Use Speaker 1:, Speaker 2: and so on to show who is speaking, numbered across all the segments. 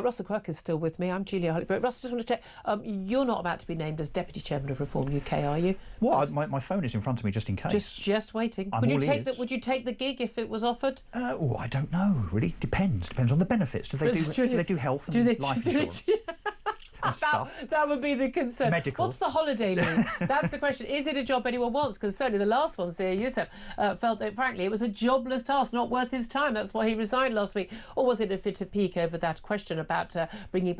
Speaker 1: Russell Quirk is still with me. I'm Julia Hartley-Brewer. Russell, just want to check, you're not about to be named as Deputy Chairman of Reform UK, are you?
Speaker 2: Well, my phone is in front of me just in case.
Speaker 1: Just waiting.
Speaker 2: I'm
Speaker 1: Would you
Speaker 2: all
Speaker 1: take
Speaker 2: ears.
Speaker 1: Would you take the gig if it was offered?
Speaker 2: Oh, I don't know. Really depends. Depends on the benefits. Do they do health and life insurance?
Speaker 1: That would be the concern.
Speaker 2: Medical.
Speaker 1: What's the holiday leave? That's the question. Is it a job anyone wants? Because certainly the last one, Zia Yusuf, felt that, frankly, it was a jobless task, not worth his time. That's why he resigned last week. Or was it a fit of pique over that question about bringing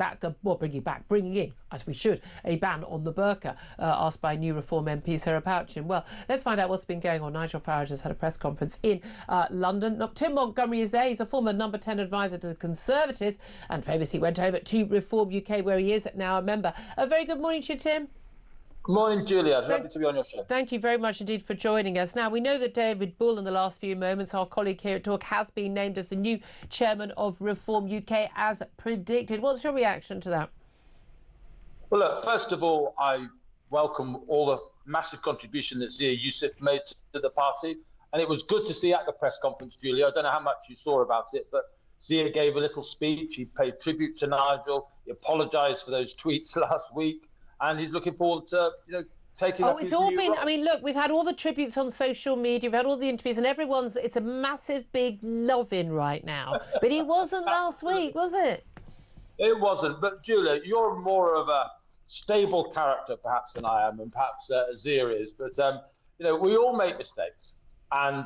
Speaker 1: in, as we should, a ban on the burqa, asked by new Reform MP Sarah Pouchin? Well, let's find out what's been going on. Nigel Farage has had a press conference in London. Now, Tim Montgomery is there. He's a former number 10 advisor to the Conservatives and famously went over to Reform UK, where he is now a member. A very good morning to you, Tim.
Speaker 3: Good morning, Julia. It's lovely to be on your show.
Speaker 1: Thank you very much indeed for joining us. Now, we know that David Bull, in the last few moments, our colleague here at Talk, has been named as the new chairman of Reform UK, as predicted. What's your reaction to that?
Speaker 3: Well, look, first of all, I welcome all the massive contribution that Zia Yusuf made to the party. And it was good to see at the press conference, Julia. I don't know how much you saw about it, but Zia gave a little speech. He paid tribute to Nigel. He apologised for those tweets last week. And he's looking forward to, taking up his new role.
Speaker 1: I mean, look, we've had all the tributes on social media, we've had all the interviews, and it's a massive, big love-in right now. But it wasn't last week, was it?
Speaker 3: It wasn't. But, Julia, you're more of a stable character, perhaps, than I am, and perhaps Zia is. But, we all make mistakes. And,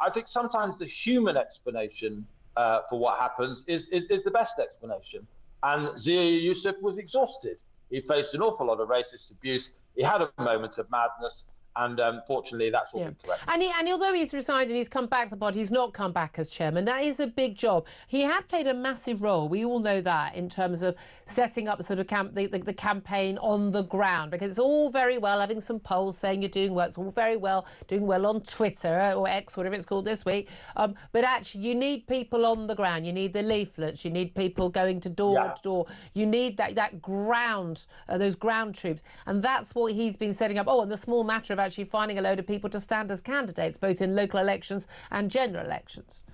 Speaker 3: I think sometimes the human explanation for what happens is the best explanation. And Zia Yusuf was exhausted. He faced an awful lot of racist abuse. He had a moment of madness. And fortunately, that's what we correct.
Speaker 1: And although he's resigned and he's come back to the party, he's not come back as chairman. That is a big job. He had played a massive role. We all know that, in terms of setting up sort of the campaign on the ground, because it's all very well having some polls saying you're doing well. It's all very well doing well on Twitter or X, whatever it's called this week. But actually, you need people on the ground. You need the leaflets. You need people going to door to door. You need that ground, those ground troops. And that's what he's been setting up. Oh, and the small matter of actually finding a load of people to stand as candidates, both in local elections and general elections.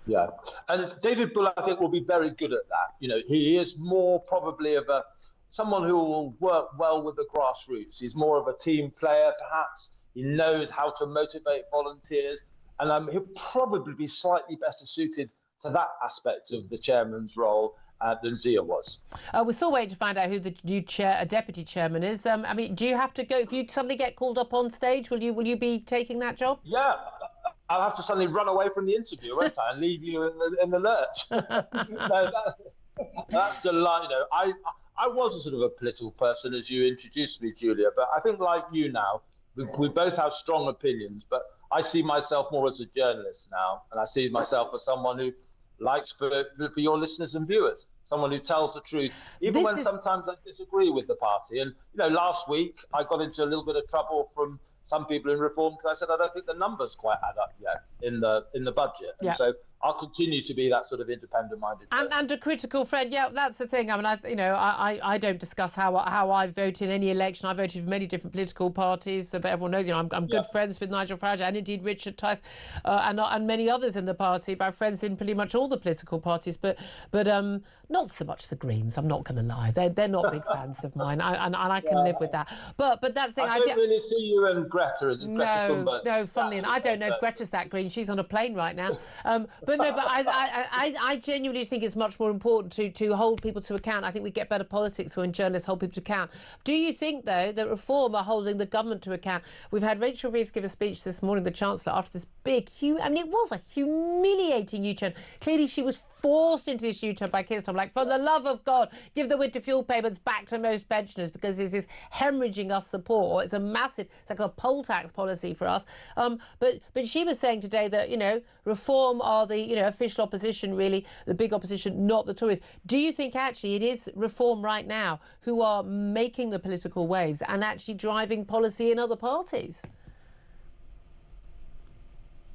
Speaker 3: Yeah, and David Bull, I think, will be very good at that. He is more probably of someone who will work well with the grassroots. He's more of a team player, perhaps. He knows how to motivate volunteers, and he'll probably be slightly better suited to that aspect of the chairman's role than Zia was.
Speaker 1: We're still waiting to find out who the new deputy chairman is. I mean, do you have to go, if you suddenly get called up on stage, will you be taking that job?
Speaker 3: Yeah, I'll have to suddenly run away from the interview, won't I, and leave you in the lurch. That's the line. I was a sort of a political person, as you introduced me, Julia, but I think, like you now, we both have strong opinions, but I see myself more as a journalist now, and I see myself as someone who likes for your listeners and viewers, someone who tells the truth, even when sometimes I disagree with the party. And, last week I got into a little bit of trouble from some people in Reform because I said I don't think the numbers quite add up yet in the budget. And so I'll continue to be that sort of independent-minded person.
Speaker 1: And a critical friend. Yeah, that's the thing. I mean, I don't discuss how I vote in any election. I voted for many different political parties, but everyone knows, I'm good friends with Nigel Farage and indeed Richard Tice and many others in the party. My friends in pretty much all the political parties, but not so much the Greens. I'm not going to lie. They're not big fans of mine, and I can live with that. But that's the thing.
Speaker 3: I don't really see you and Greta as Greta Thunberg.
Speaker 1: No, funnily enough, I don't know if Greta's that green. She's on a plane right now. But I genuinely think it's much more important to hold people to account. I think we get better politics when journalists hold people to account. Do you think, though, that Reform are holding the government to account? We've had Rachel Reeves give a speech this morning, the Chancellor, after this big, it was a humiliating U-turn. Clearly, she was forced into this U-turn by Keir Starmer. Like, for the love of God, give the winter fuel payments back to most pensioners, because this is hemorrhaging us support. It's like a poll tax policy for us. But she was saying today that, Reform are the, official opposition, really, the big opposition, not the Tories. Do you think actually it is Reform right now who are making the political waves and actually driving policy in other parties?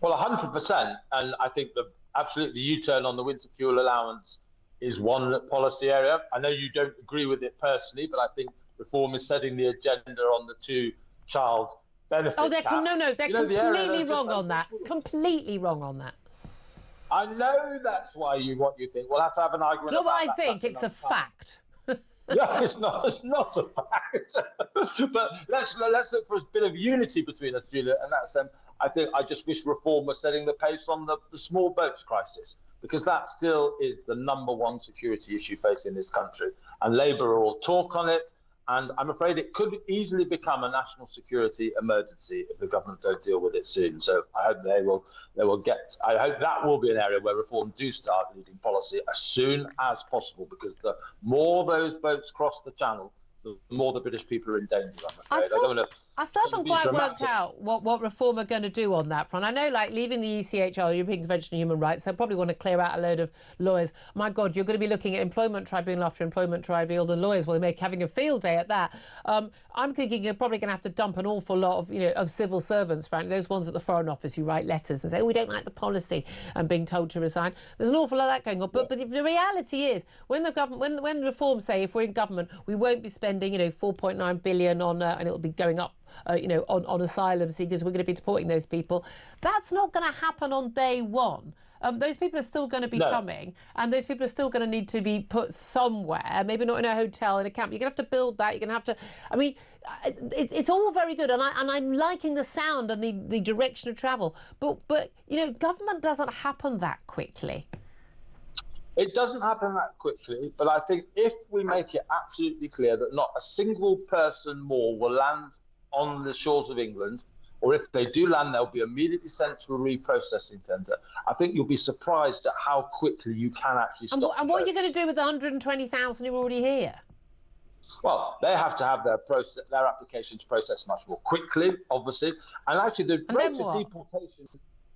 Speaker 3: Well, 100%. And I think absolutely the U-turn on the winter fuel allowance is one policy area. I know you don't agree with it personally, but I think Reform is setting the agenda on the two-child benefit.
Speaker 1: Oh, they're completely wrong on that. Completely wrong on that.
Speaker 3: I know that's why what you think. We'll have to have an argument.
Speaker 1: Not
Speaker 3: about
Speaker 1: what I
Speaker 3: that.
Speaker 1: think.
Speaker 3: That's
Speaker 1: it's a fact.
Speaker 3: No, it's not. It's not a fact. But let's look for a bit of unity between us, Julia, and that's I just wish Reform was setting the pace on the small boats crisis, because that still is the #1 security issue facing this country. And Labour will talk on it, and I'm afraid it could easily become a national security emergency if the government don't deal with it soon. So I hope they will get. I hope that will be an area where Reform do start leading policy as soon as possible, because the more those boats cross the channel, the more the British people are in danger, I'm afraid.
Speaker 1: I still haven't quite worked out what Reform are going to do on that front. I know, like, leaving the ECHR, European Convention on Human Rights, they'll probably want to clear out a load of lawyers. My God, you're going to be looking at employment tribunal after employment tribunal. The lawyers will be having a field day at that. I'm thinking you're probably going to have to dump an awful lot of civil servants, frankly, those ones at the Foreign Office who write letters and say, oh, we don't like the policy, and being told to resign. There's an awful lot of that going on. But the reality is, when the government, when Reform say, if we're in government, we won't be spending, 4.9 billion on, and it'll be going up, on asylum seekers, we're going to be deporting those people. That's not going to happen on day one. Those people are still going to be coming, and those people are still going to need to be put somewhere, maybe not in a hotel, in a camp. You're going to have to build that. You're going to have to, I mean, it's all very good, and I'm liking the sound and the direction of travel. But government doesn't happen that quickly.
Speaker 3: It doesn't happen that quickly, but I think if we make it absolutely clear that not a single person more will land on the shores of England, or if they do land, they'll be immediately sent to a reprocessing centre. I think you'll be surprised at how quickly you can actually stop.
Speaker 1: And what are you going to do with the 120,000 who are already here?
Speaker 3: Well, they have to have their applications processed much more quickly, obviously. And actually, the rate of deportation,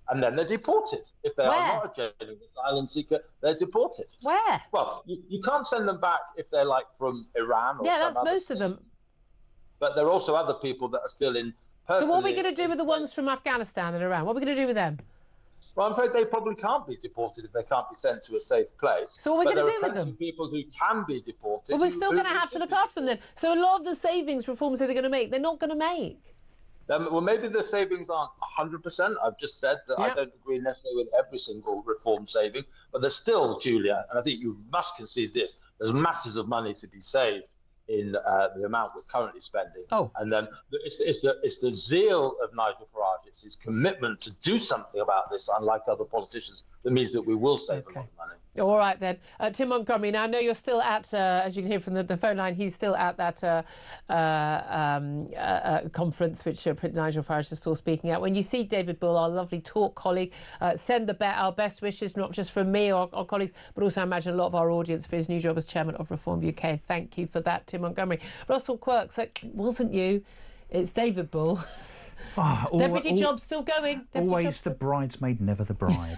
Speaker 3: and then they're deported. If they are not a genuine asylum seeker, they're deported.
Speaker 1: Where?
Speaker 3: Well, you can't send them back if they're like from Iran. Or
Speaker 1: that's most of them.
Speaker 3: But there are also other people that are still in.
Speaker 1: So what are we going to do with the ones from Afghanistan and Iran? What are we going to do with them?
Speaker 3: Well, I'm afraid they probably can't be deported if they can't be sent to a safe place.
Speaker 1: So what are we going to do with them?
Speaker 3: People who can be deported.
Speaker 1: Well, we're still going to have to look after them then. So a lot of the savings Reform say they're going to make, they're not going to make.
Speaker 3: Well, maybe the savings aren't 100%. I've just said that I don't agree necessarily with every single Reform saving, but there's still, Julia, and I think you must concede this, there's masses of money to be saved in the amount we're currently spending. And then it's the zeal of Nigel Farage, it's his commitment to do something about this, unlike other politicians, that means that we will save a lot of money.
Speaker 1: All right, then. Tim Montgomery, now I know you're still at, as you can hear from the phone line, he's still at that conference, which Nigel Farage is still speaking at. When you see David Bull, our lovely talk colleague, send our best wishes, not just from me or our colleagues, but also I imagine a lot of our audience for his new job as chairman of Reform UK. Thank you for that, Tim Montgomery. Russell Quirk, so it wasn't you, it's David Bull. Deputy job's still going.
Speaker 2: Always the bridesmaid, never the bride.